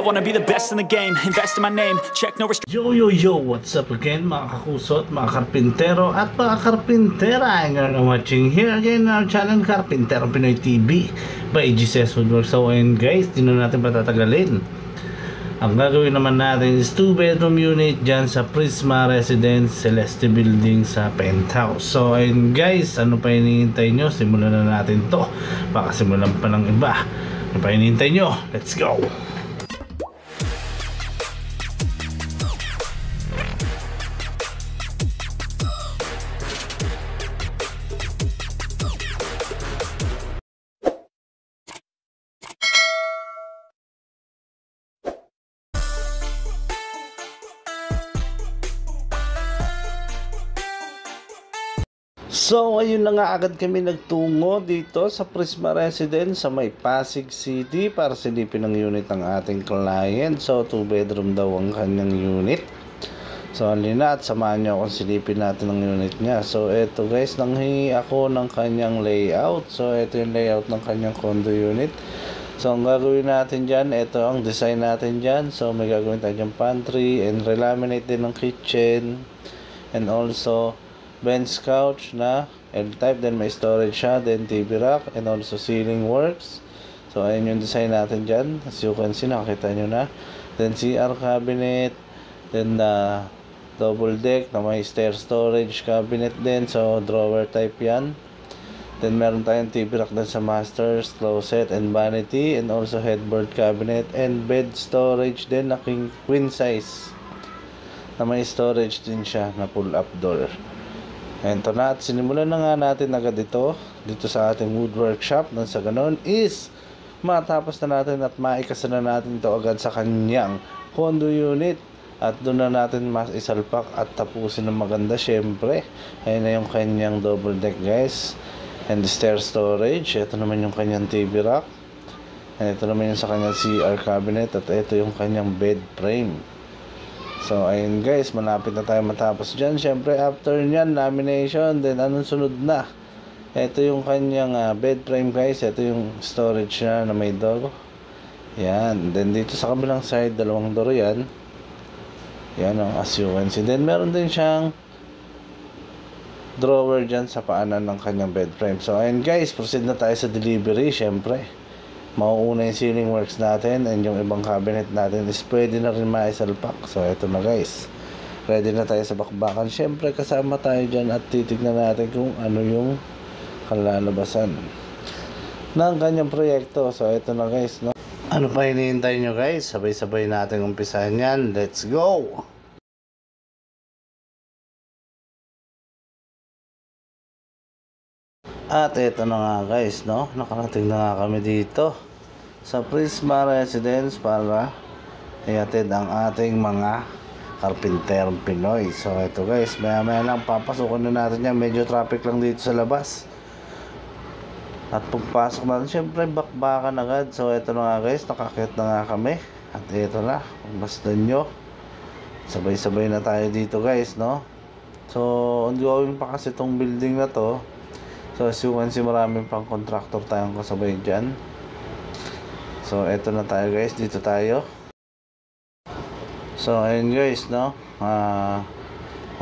I wanna be the best in the game, invest in my name, check no Yo, what's up again mga kakusot, mga karpintero at mga karpintera. And you're watching here again our channel, Karpintero Pinoy TV by GCS Woodworks. So and guys, di na natin patatagalin. Ang gagawin naman natin is 2-bedroom unit dyan sa Prisma Residence Celeste Building sa penthouse. So ayun guys, ano pa hinihintay nyo? Simulan na natin to. Baka simulan pa ng iba. Ano pa hinihintay nyo? Let's go! So ayun na nga, agad kami nagtungo dito sa Prisma Residence sa may Pasig City para silipin ang unit ng ating client. So 2-bedroom daw ang kanyang unit. So halina at samahan nyo kung silipin natin ang unit niya. So eto guys, nanghingi ako ng kanyang layout. So eto yung layout ng kanyang condo unit. So ang gagawin natin dyan, eto ang design natin dyan. So may gagawin tayo dyan pantry and relaminate din ng kitchen. And also bench couch na L-type, then may storage siya, then TV rack, and also ceiling works. So ayun yung design natin dyan, as you can see, nakakita nyo na. Then CR cabinet, then double deck na may stair storage cabinet din, so drawer type yan. Then meron tayong TV rack din sa masters, closet and vanity, and also headboard cabinet and bed storage din na queen size na may storage din siya na pull up door. Ito na, at sinimulan na nga natin agad dito sa ating wood workshop. Nang sa ganon is matapos na natin at maikasa na natin ito agad sa kanyang condo unit. At doon na natin mas isalpak at tapusin ng maganda syempre. Ayun na yung kanyang double deck guys. And the stair storage. Ito naman yung kanyang TV rack. And ito naman yung sa kanyang CR cabinet. At ito yung kanyang bed frame. So ayun guys, malapit na tayo matapos dyan. Syempre after nyan, lamination. Then anong sunod na? Ito yung kanyang bed frame guys. Ito yung storage na may door. Yan. Then dito sa kabilang side, dalawang door yan. Yan as you can see. Then meron din siyang drawer dyan sa paanan ng kanyang bed frame. So ayun guys, proceed na tayo sa delivery. Syempre mauuna yung ceiling works natin, and yung ibang cabinet natin is pwede na rin maisalpak. So eto na guys, ready na tayo sa bakbakan. Syempre kasama tayo dyan at titignan natin kung ano yung kalalabasan ng kanyang proyekto. So eto na guys, no? Ano pa hinihintay nyo guys? Sabay-sabay natin umpisahan yan. Let's go! At eto na nga guys, no? Nakarating na nga kami dito sa Prisma Residence para ihatid ang ating mga karpinterong Pinoy. So eto guys, maya lang papasukin na natin yan. Medyo traffic lang dito sa labas. At pagpasok natin, syempre bakbakan agad. So eto na nga guys, nakakit na nga kami. At eto na, masdan nyo, sabay-sabay na tayo dito guys, no? So ongoing pa kasi itong building na to. So as you can see, maraming pang contractor tayong kasabay dyan. So eto na tayo guys, dito tayo. So ayun guys, no,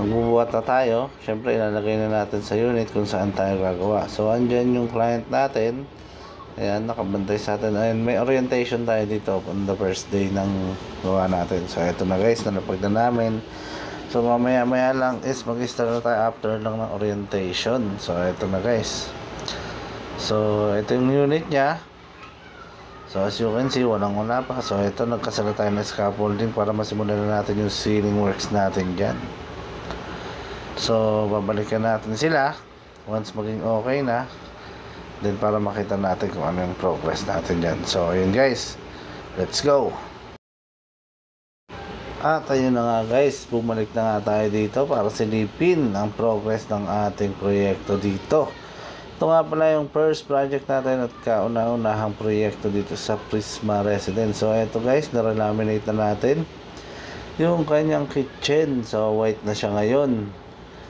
magbubuhat na tayo. Syempre ilalagay na natin sa unit kung saan tayo gagawa. So andyan yung client natin. Ayan, nakabantay sa atin. Ayun, may orientation tayo dito on the first day ng gawa natin. So eto na guys, nalapag na namin. So mamaya lang is mag-start na tayo after lang ng orientation. So ito na guys. So ito yung unit nya. So as you can see, walang-wala pa. So ito, nagkasala tayo ng scaffolding para masimulan na natin yung ceiling works natin dyan. So babalikan natin sila once maging okay na, then para makita natin kung ano yung progress natin dyan. So ayun guys, let's go! At ayun na nga guys, bumalik na nga tayo dito para silipin ang progress ng ating proyekto dito. Ito nga pala yung first project natin at kauna-unahang proyekto dito sa Prisma Residence. So eto guys, narelaminate na natin yung kanyang kitchen. So white na siya ngayon.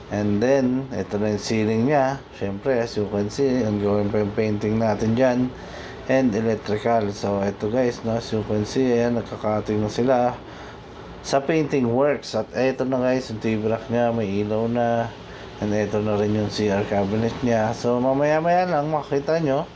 And then, ito na yung ceiling niya. Syempre, as you can see, ongoing pa yung painting natin dyan. and electrical. So ito guys, no, as you can see, ayan, nagkakating na sila sa painting works. At ito na guys, yung TV rack nya, may ilaw na, and ito na rin yung CR cabinet nya. So mamaya maya lang makita nyo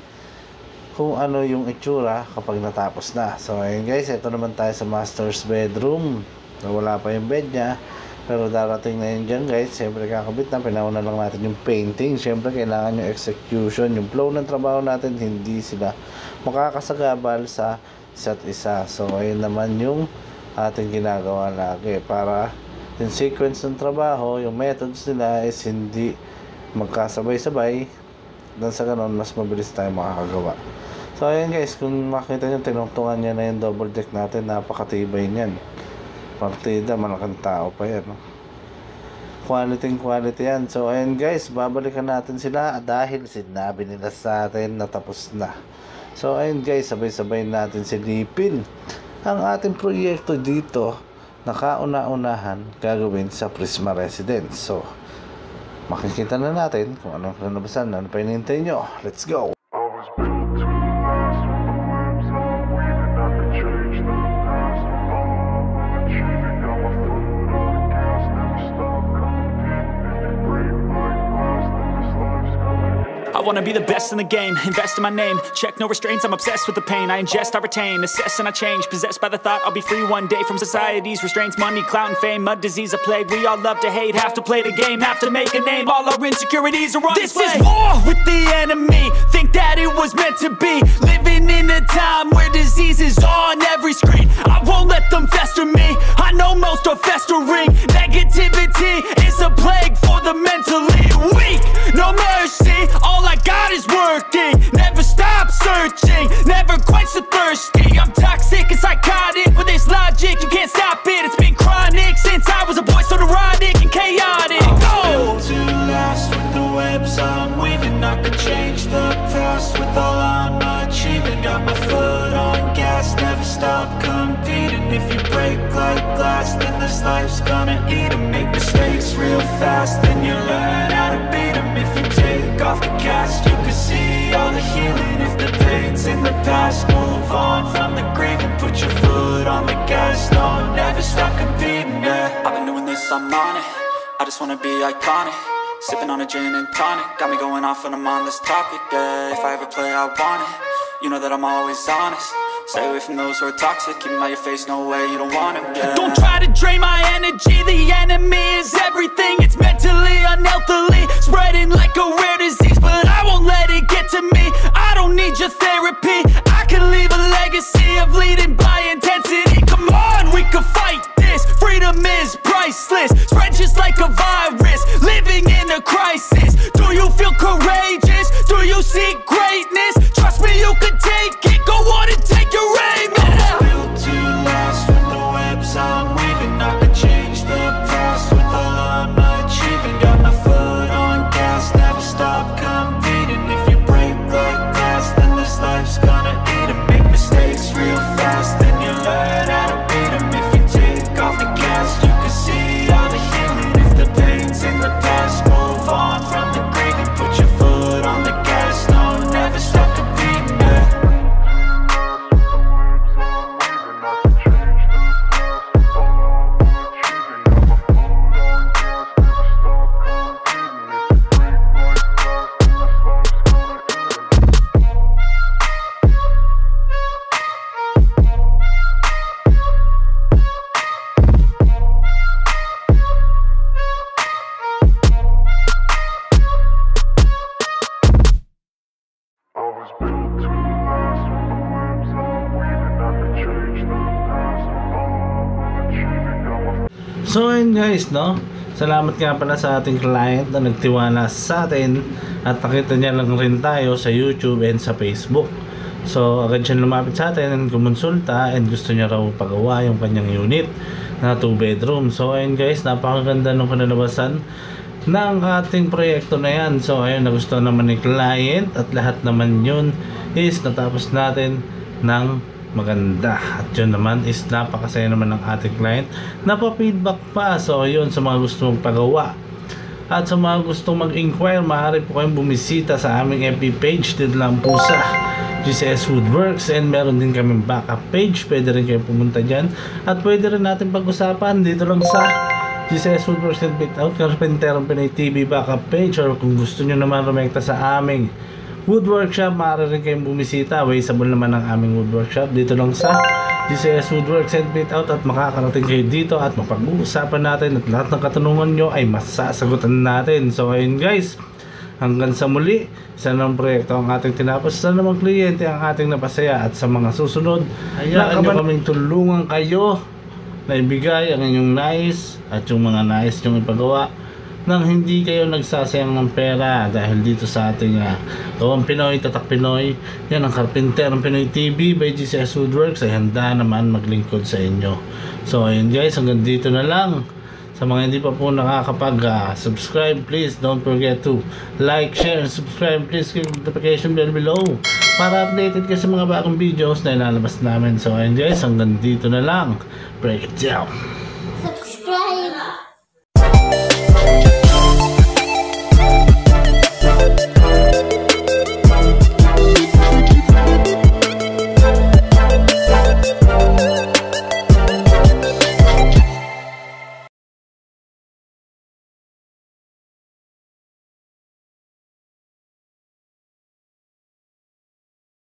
kung ano yung itsura kapag natapos na. So ayun guys, ito naman tayo sa master's bedroom. So, wala pa yung bed nya, pero darating na yun dyan guys. Siyempre kakabit na, pinauna lang natin yung painting. Siyempre kailangan yung execution, yung flow ng trabaho natin, hindi sila makakasagabal sa isa't isa. So ayun naman yung ating ginagawa lagi, para yung sequence ng trabaho, yung methods nila is hindi magkasabay-sabay, dan sa ganon mas mabilis tayo makakagawa. So ayun guys, kung makita nyo, tinungtungan niya na yung double deck natin, napakatibay niyan. Partida, malaking tao pa yan, no? Quality yan. So ayun guys, babalikan natin sila dahil sinabi nila sa atin na tapos na. So ayun guys, sabay-sabay natin silipin ang ating proyekto dito na kauna-unahan gagawin sa Prisma Residence. So makikita na natin kung anong kanabasan. Ano pa hinihintay nyo? Let's go! I wanna be the best in the game, invest in my name, check no restraints, I'm obsessed with the pain. I ingest, I retain, assess and I change, possessed by the thought I'll be free one day from society's restraints. Money, clout and fame, a disease, a plague. We all love to hate, have to play the game, have to make a name. All our insecurities are on display. This is war with the enemy, think that it was meant to be. Living in a time where disease is on every screen. I won't let them fester me, I know most are festering. Negativity is a plague for the mentally weak. No mercy, all I got is working. Never stop searching, never quench the thirsty. I'm toxic and psychotic with this logic, you can't stop it. It's been chronic since I was a boy, so neurotic and chaotic. I'm built to last with the webs I'm weaving. I could change the past with all I'm achieving. Got my foot on gas, never stop competing. If you break like glass, then this life's gonna eat 'em. Make mistakes real fast, then you learn how to beat 'em. If you take off the cast, you can see all the healing. If the pain's in the past, move on from the grave and put your foot on the gas. No, never stop competing, yeah. I've been doing this, I'm on it. I just wanna be iconic. Sipping on a gin and tonic, got me going off when I'm on this topic, yeah. If I ever play, I want it. You know that I'm always honest. Stay away from those who are toxic. Keep them out your face, no way, you don't want them, yeah. Don't try to drain my energy. The enemy is everything. It's mentally, unhealthily, spreading like a rare disease. But I won't let it get to me. I don't need your therapy. I can leave a legacy of leading by intensity. Come on, we can fight this. Freedom is priceless. Spread just like a virus. Living in a crisis. Do you feel courageous? Do you seek greatness? Trust me, you can take it. Go on and take your aim. I'm built to last with the webs I'm weaving. I could change the past with all I'm achieving. Got my foot on gas, never stop competing. If you break like glass, then this life's gonna eat 'em. Make mistakes real fast, then you learn how to beat 'em. If you take off the cast, you can see all the healing. If the pain's in the past, move on from the grave and put your foot on the gas. No, never stop competing, yeah. So ayun guys, no, salamat nga pala sa ating client na nagtiwala sa atin at nakita niya lang rin tayo sa YouTube and sa Facebook. So agad siya lumapit sa atin and kumonsulta and gusto niya raw pagawa yung kanyang unit na 2 bedroom. So ayun guys, napakaganda ng kinalabasan ng ating proyekto na yan. So ayun, nagustuhan naman ni client at lahat naman yun is natapos natin ng maganda. At yun naman is napakasaya naman ng ating client. Napa-feedback pa. So yun, sa mga gusto mong pagawa at sa mga gusto mag-inquire, maaari po kayong bumisita sa aming FB page. Dito lang po sa GCS Woodworks, and meron din kami backup page, pwede rin kayo pumunta dyan at pwede rin natin pag-usapan dito lang sa GCS Woodworks and Fit Out Carpinterong Pinoy TV backup page. Or kung gusto nyo naman rumekta sa aming wood workshop, maaari rin kayong bumisita. Wasteable naman ang aming wood workshop dito lang sa GCS Woodworks and Fit Out, at makakarating kayo dito at mapag-uusapan natin at lahat ng katanungan nyo ay masasagutan natin. So ayun guys, hanggang sa muli, isa ng proyekto ang ating tinapos, sa namang kliyente ang ating napasaya, at sa mga susunod hayaan nyo kaming tulungan kayo na ibigay ang inyong nais at yung mga nais nyong ipagawa nang hindi kayo nagsasayang ng pera. Dahil dito sa ating Gawang Pinoy, Tatak Pinoy, yan ang Carpinterong Pinoy TV by GCS Woodworks ay handa naman maglingkod sa inyo. So ayun guys, hanggang dito na lang. Sa mga hindi pa po nakakapag-subscribe, please don't forget to like, share, and subscribe. Please click the notification bell below para updated kayo sa mga bagong videos na ilalabas namin. So ayun guys, hanggang dito na lang. Break it down. Subscribe.